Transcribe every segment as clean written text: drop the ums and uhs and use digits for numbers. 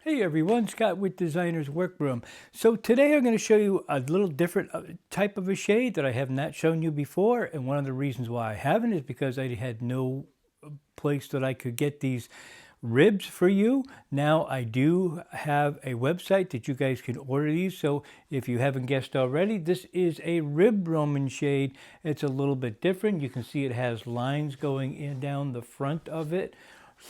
Hey everyone, Scott with Designer's Workroom. So today I'm going to show you a little different type of a shade that I have not shown you before, and one of the reasons why I haven't is because I had no place that I could get these ribs for you. Now I do have a website that you guys can order these, so if you haven't guessed already, this is a rib Roman shade. It's a little bit different. You can see it has lines going in down the front of it.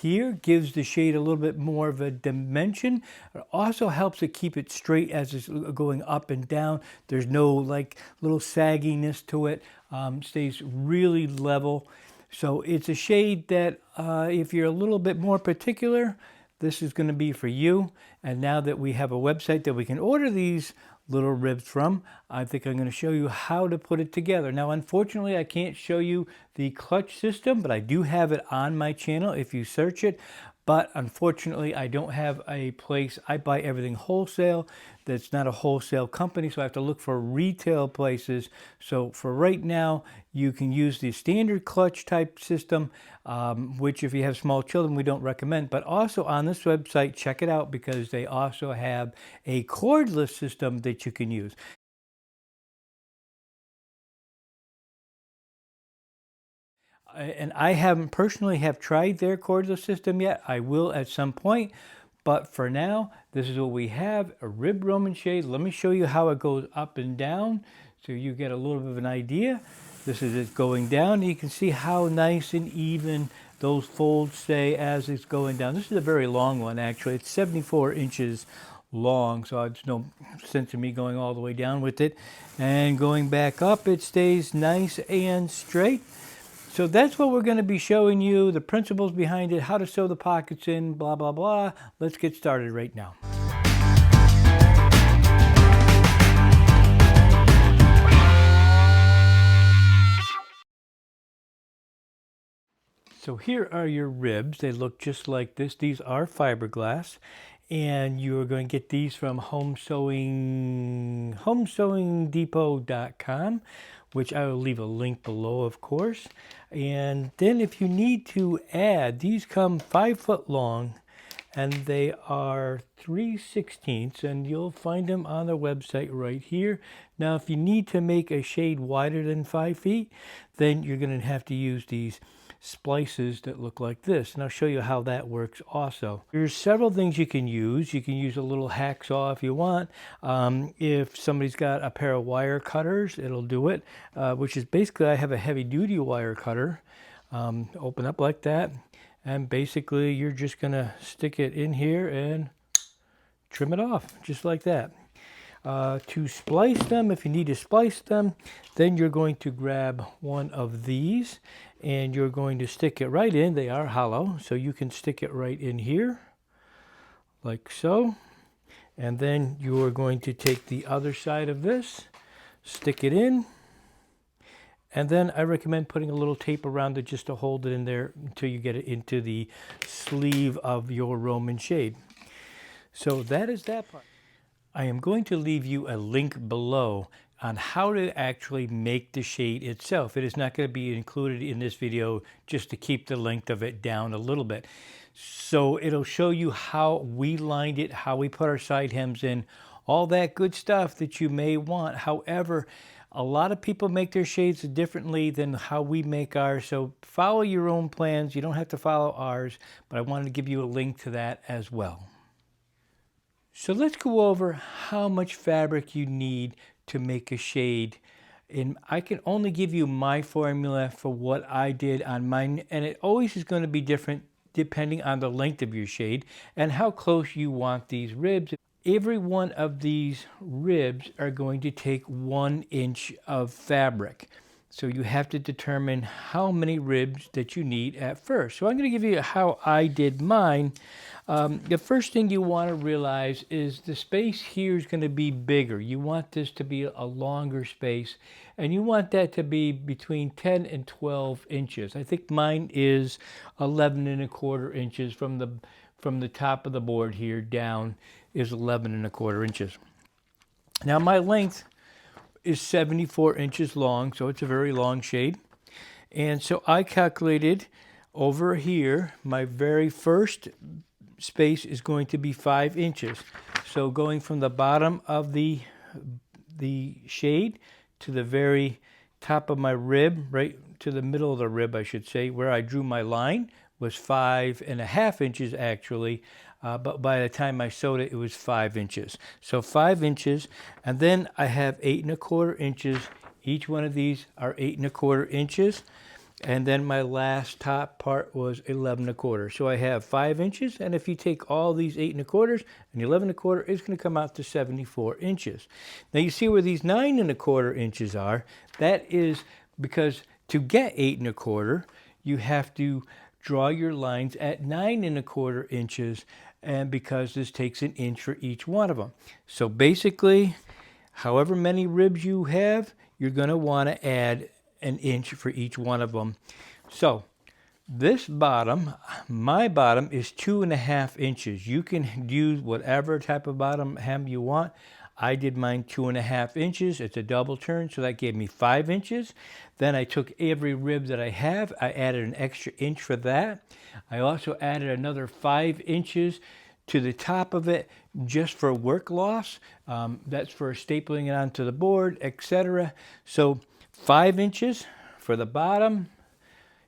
Here gives the shade a little bit more of a dimension. It also helps it keep it straight as it's going up and down. There's no like little sagginess to it. Stays really level. So it's a shade that if you're a little bit more particular, this is going to be for you. And now that we have a website that we can order these little ribs from, I think I'm going to show you how to put it together. Now, unfortunately, I can't show you the clutch system, but I do have it on my channel if you search it. But unfortunately, I don't have a place. I buy everything wholesale. That's not a wholesale company, so I have to look for retail places. So for right now, you can use the standard clutch type system, which if you have small children, we don't recommend. But also on this website, check it out because they also have a cordless system that you can use. And I haven't personally have tried their cordless system yet. I will at some point, but for now, this is what we have, a rib Roman shade. Let me show you how it goes up and down so you get a little bit of an idea. This is it going down. You can see how nice and even those folds stay as it's going down. This is a very long one, actually. It's 74 inches long, so there's no sense of me going all the way down with it. And going back up, it stays nice and straight. So that's what we're going to be showing you, the principles behind it, how to sew the pockets in, blah, blah, blah. Let's get started right now. So here are your ribs. They look just like this. These are fiberglass. And you're going to get these from homesewingdepot.com, which I will leave a link below, of course. And then if you need to add, these come 5 foot long and they are 3/16, and you'll find them on the website right here. Now, if you need to make a shade wider than 5 feet, then you're going to have to use these splices that look like this, and I'll show you how that works also. There's several things you can use. You can use a little hacksaw if you want. If somebody's got a pair of wire cutters, it'll do it, which is basically I have a heavy duty wire cutter. Open up like that, and basically you're just gonna stick it in here and trim it off just like that. To splice them, if you need to splice them, then you're going to grab one of these and you're going to stick it right in. They are hollow, so you can stick it right in here like so. And then you're going to take the other side of this, stick it in, and then I recommend putting a little tape around it just to hold it in there until you get it into the sleeve of your Roman shade. So that is that part. I am going to leave you a link below on how to actually make the shade itself. It is not going to be included in this video just to keep the length of it down a little bit. So it'll show you how we lined it, how we put our side hems in, all that good stuff that you may want. However, a lot of people make their shades differently than how we make ours, so follow your own plans. You don't have to follow ours, but I wanted to give you a link to that as well. So let's go over how much fabric you need to make a shade. And I can only give you my formula for what I did on mine, and it always is going to be different depending on the length of your shade and how close you want these ribs. Every one of these ribs are going to take 1 inch of fabric. So you have to determine how many ribs that you need at first. So I'm going to give you how I did mine. The first thing you want to realize is the space here is going to be bigger. You want this to be a longer space, and you want that to be between 10 and 12 inches. I think mine is 11 1/4 inches from the top of the board here down is 11 1/4 inches. Now my length is 74 inches long, so it's a very long shade. And so I calculated over here my very first space is going to be 5 inches. So going from the bottom of the shade to the very top of my rib, right to the middle of the rib, I should say, where I drew my line, was 5.5 inches actually. But by the time I sewed it, it was 5 inches. So 5 inches, and then I have 8.25 inches. Each one of these are 8.25 inches. And then my last top part was 11.25. So I have 5 inches, and if you take all these 8.25 and 11.25, it's going to come out to 74 inches. Now you see where these 9.25 inches are. That is because to get 8.25, you have to draw your lines at 9.25 inches, and because this takes an inch for each one of them. So basically, however many ribs you have, you're going to want to add an inch for each one of them. So this bottom, my bottom, is 2.5 inches. You can use whatever type of bottom hem you want. I did mine 2.5 inches. It's a double turn, so that gave me 5 inches. Then I took every rib that I have. I added an extra inch for that. I also added another 5 inches to the top of it just for work loss. That's for stapling it onto the board, etc. So 5 inches for the bottom,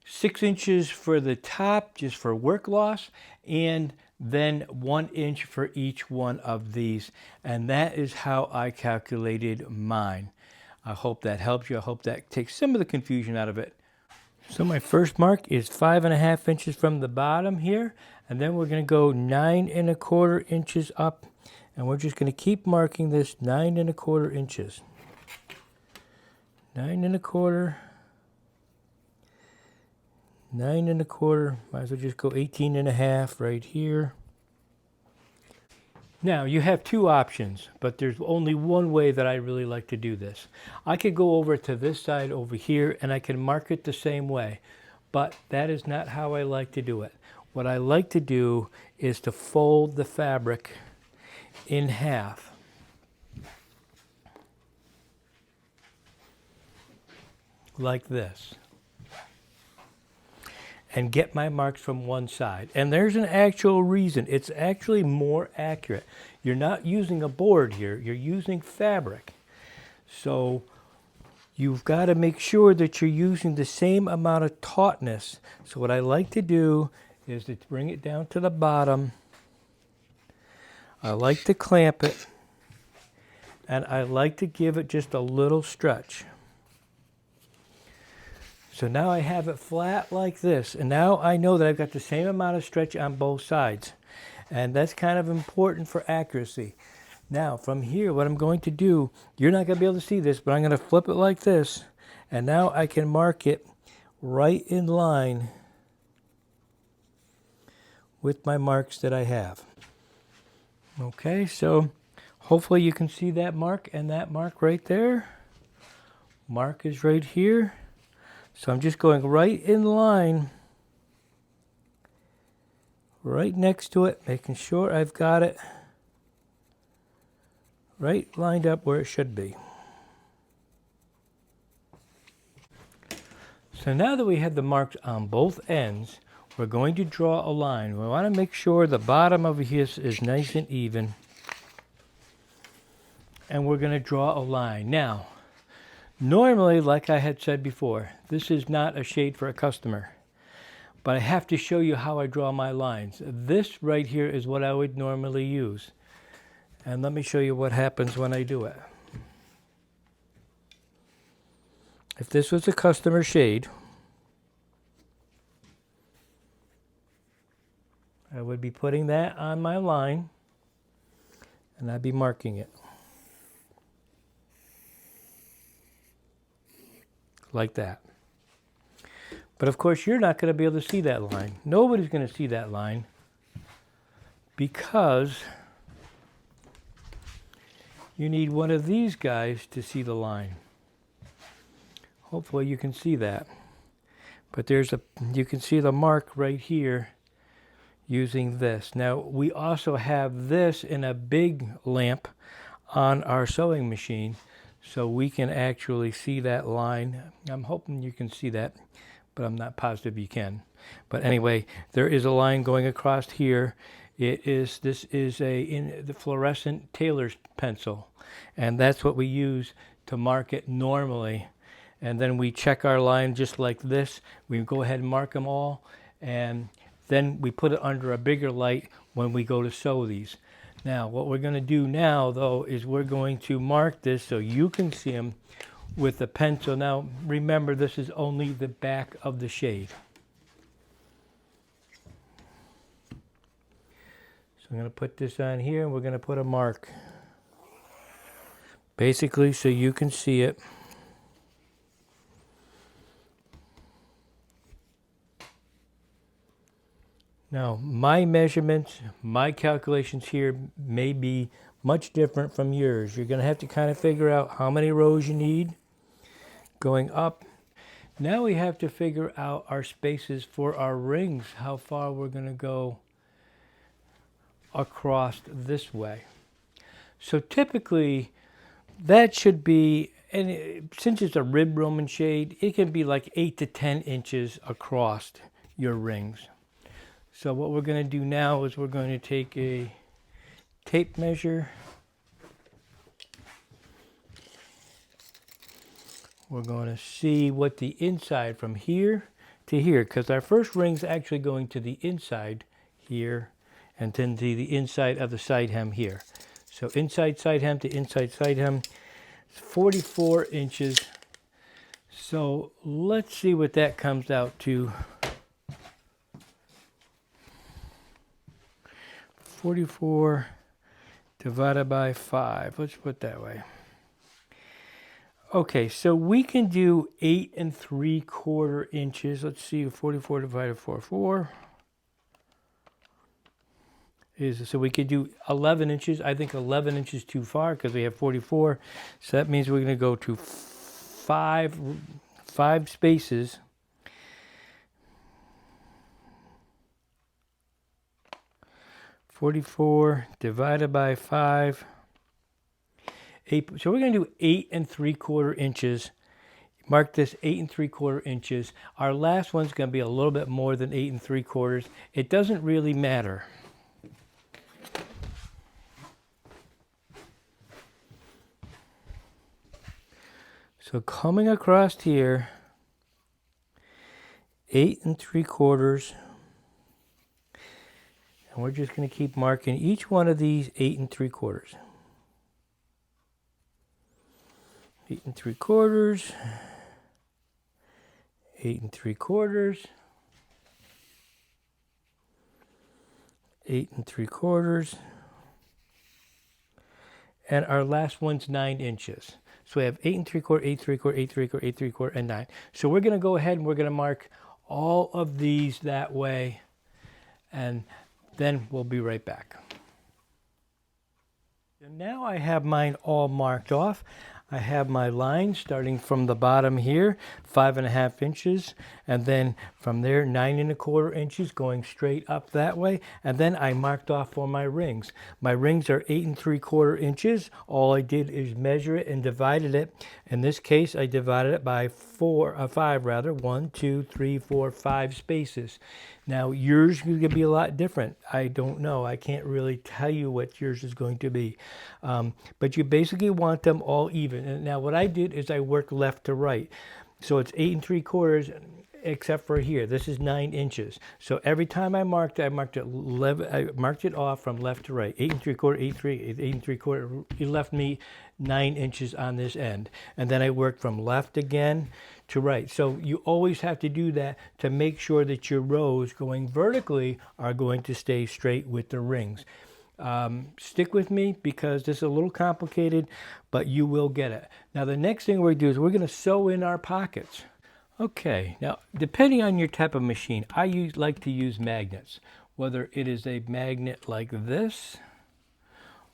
6 inches for the top just for work loss, and then 1 inch for each one of these. And that is how I calculated mine. I hope that helps you. I hope that takes some of the confusion out of it. So my first mark is 5.5 inches from the bottom here, and then we're going to go 9.25 inches up, and we're just going to keep marking this 9.25 inches. 9.25, 9.25, might as well just go 18.5 right here. Now you have two options, but there's only one way that I really like to do this. I could go over to this side over here and I can mark it the same way, but that is not how I like to do it. What I like to do is to fold the fabric in half. Like this. And get my marks from one side. And there's an actual reason. It's actually more accurate. You're not using a board here. You're using fabric. So you've got to make sure that you're using the same amount of tautness. So what I like to do is to bring it down to the bottom. I like to clamp it. And I like to give it just a little stretch. So now I have it flat like this, and now I know that I've got the same amount of stretch on both sides. And that's kind of important for accuracy. Now from here, what I'm going to do, you're not going to be able to see this, but I'm going to flip it like this, and now I can mark it right in line with my marks that I have. Okay, so hopefully you can see that mark and that mark right there. Mark is right here. So I'm just going right in line, right next to it, making sure I've got it right lined up where it should be. So now that we have the marks on both ends, we're going to draw a line. We want to make sure the bottom of this is nice and even. And we're going to draw a line. Now, normally, like I had said before, this is not a shade for a customer, but I have to show you how I draw my lines. This right here is what I would normally use. And let me show you what happens when I do it. If this was a customer shade, I would be putting that on my line, and I'd be marking it. Like that. But of course you're not going to be able to see that line. Nobody's going to see that line because you need one of these guys to see the line. Hopefully you can see that. But you can see the mark right here using this. Now we also have this in a big lamp on our sewing machine, so we can actually see that line. I'm hoping you can see that, but I'm not positive you can. But anyway, there is a line going across here. This is the fluorescent tailor's pencil, and that's what we use to mark it normally. And then we check our line just like this. We go ahead and mark them all, and then we put it under a bigger light when we go to sew these. Now, what we're going to do now, though, is we're going to mark this so you can see them with the pencil. Now, remember, this is only the back of the shade. So I'm going to put this on here, and we're going to put a mark. Basically, so you can see it. Now, my measurements, my calculations here may be much different from yours. You're going to have to kind of figure out how many rows you need going up. Now we have to figure out our spaces for our rings, how far we're going to go across this way. So typically, that should be, and since it's a rib Roman shade, it can be like 8 to 10 inches across your rings. So what we're going to do now is we're going to take a tape measure. We're going to see what the inside from here to here, because our first ring's actually going to the inside here, and then to the inside of the side hem here. So inside side hem to inside side hem, 44 inches. So let's see what that comes out to. 44 divided by 5. Let's put it that way. Okay, so we can do 8 3/4 inches. Let's see, 44 divided by 4 is, so we could do 11 inches. I think 11 inches too far because we have 44. So that means we're going to go to five spaces. $44 divided by 5. 8, so we're going to do 8 3/4 inches. Mark this 8 3/4 inches. Our last one's going to be a little bit more than 8 3/4. It doesn't really matter. So coming across here, 8 3/4. And we're just going to keep marking each one of these 8 3/4. 8 3/4. 8 3/4. 8 3/4. And our last one's 9 inches. So we have 8 3/4, 8 3/4, 8 3/4, 8 3/4, and 9. So we're going to go ahead and we're going to mark all of these that way, and then we'll be right back. And now I have mine all marked off. I have my line starting from the bottom here, 5.5 inches, and then from there 9 1/4 inches going straight up that way. And then I marked off for my rings. My rings are 8 3/4 inches. All I did is measure it and divided it. In this case, I divided it by 5 rather. 1, 2, 3, 4, 5 spaces. Now yours is going to be a lot different. I don't know. I can't really tell you what yours is going to be. But you basically want them all even. And now what I did is I worked left to right. So it's 8 3/4 except for here. This is 9 inches. So every time I marked it off from left to right. 8 3/4, 8 3/4. It left me 9 inches on this end. And then I worked from left again to right. So you always have to do that to make sure that your rows going vertically are going to stay straight with the rings. Stick with me because this is a little complicated, but you will get it. Now the next thing we're going to do is we're going to sew in our pockets. Okay, now depending on your type of machine, I like to use magnets, whether it is a magnet like this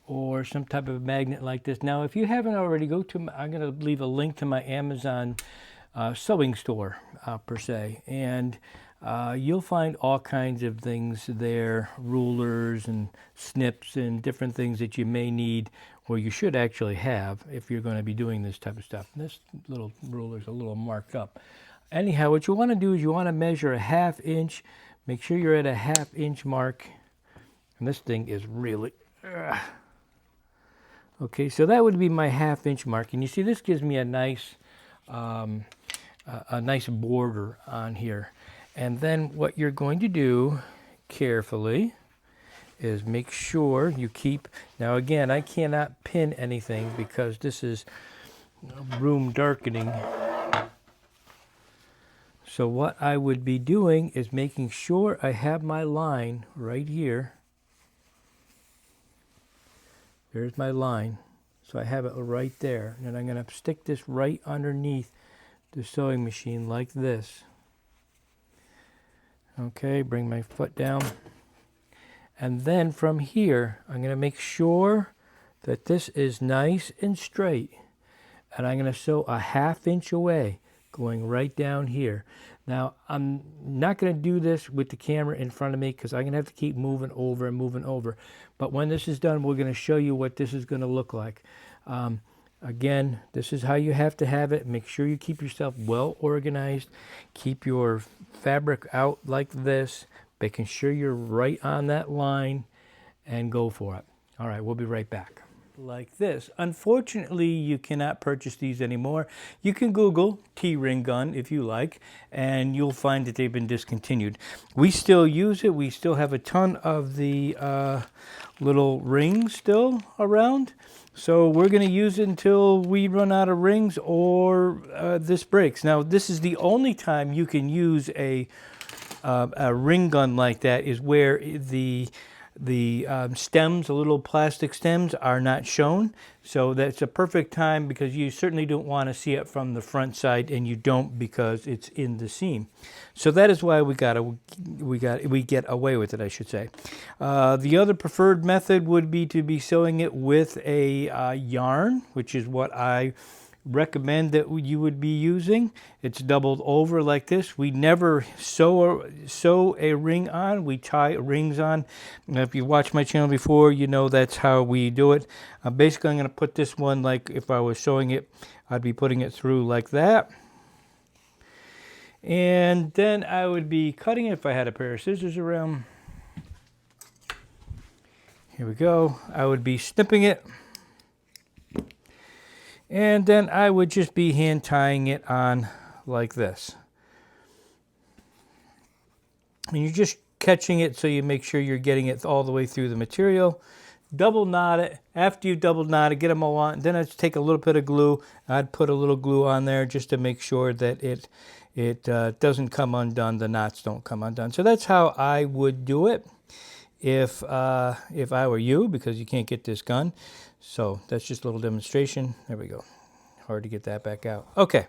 or some type of magnet like this. Now if you haven't already, I'm going to leave a link to my Amazon sewing store per se, and you'll find all kinds of things there, rulers and snips and different things that you may need, or you should actually have if you're going to be doing this type of stuff. And this little ruler is a little marked up. Anyhow, what you want to do is you want to measure a 1/2 inch. Make sure you're at a 1/2 inch mark. And this thing is really... Okay, so that would be my 1/2 inch mark. And you see this gives me a nice border on here. And then what you're going to do carefully is make sure you keep... Now again, I cannot pin anything because this is room darkening. So what I would be doing is making sure I have my line right here. There's my line. So I have it right there. And I'm going to stick this right underneath the sewing machine like this. Okay, bring my foot down. And then from here, I'm going to make sure that this is nice and straight. And I'm going to sew a 1/2 inch away, going right down here. Now, I'm not going to do this with the camera in front of me because I'm going to have to keep moving over and moving over. But when this is done, we're going to show you what this is going to look like. Again, this is how you have to have it. Make sure you keep yourself well organized. Keep your fabric out like this, making sure you're right on that line, and go for it. All right, we'll be right back. Like this. Unfortunately, you cannot purchase these anymore. You can Google T-ring gun if you like, and you'll find that they've been discontinued. We still use it. We still have a ton of the little rings still around. So we're going to use it until we run out of rings or this breaks. Now, this is the only time you can use a ring gun like that is where the stems, the little plastic stems, are not shown. So that's a perfect time because you certainly don't want to see it from the front side, and you don't because it's in the seam. So that is why we get away with it, I should say. The other preferred method would be to be sewing it with a yarn, which is what I recommend that you would be using. It's doubled over like this. We never sew a ring on. We tie rings on. Now, if you watched my channel before, you know that's how we do it. Basically, I'm going to put this one like if I was sewing it, I'd be putting it through like that. And then I would be cutting it if I had a pair of scissors around. Here we go. I would be snipping it. And then I would just be hand tying it on like this. And you're just catching it so you make sure you're getting it all the way through the material. Double knot it. After you double knot it, get them all on. Then I'd take a little bit of glue. I'd put a little glue on there just to make sure that it doesn't come undone. The knots don't come undone. So that's how I would do it if I were you, because you can't get this gun. So that's just a little demonstration. There we go. Hard to get that back out. Okay.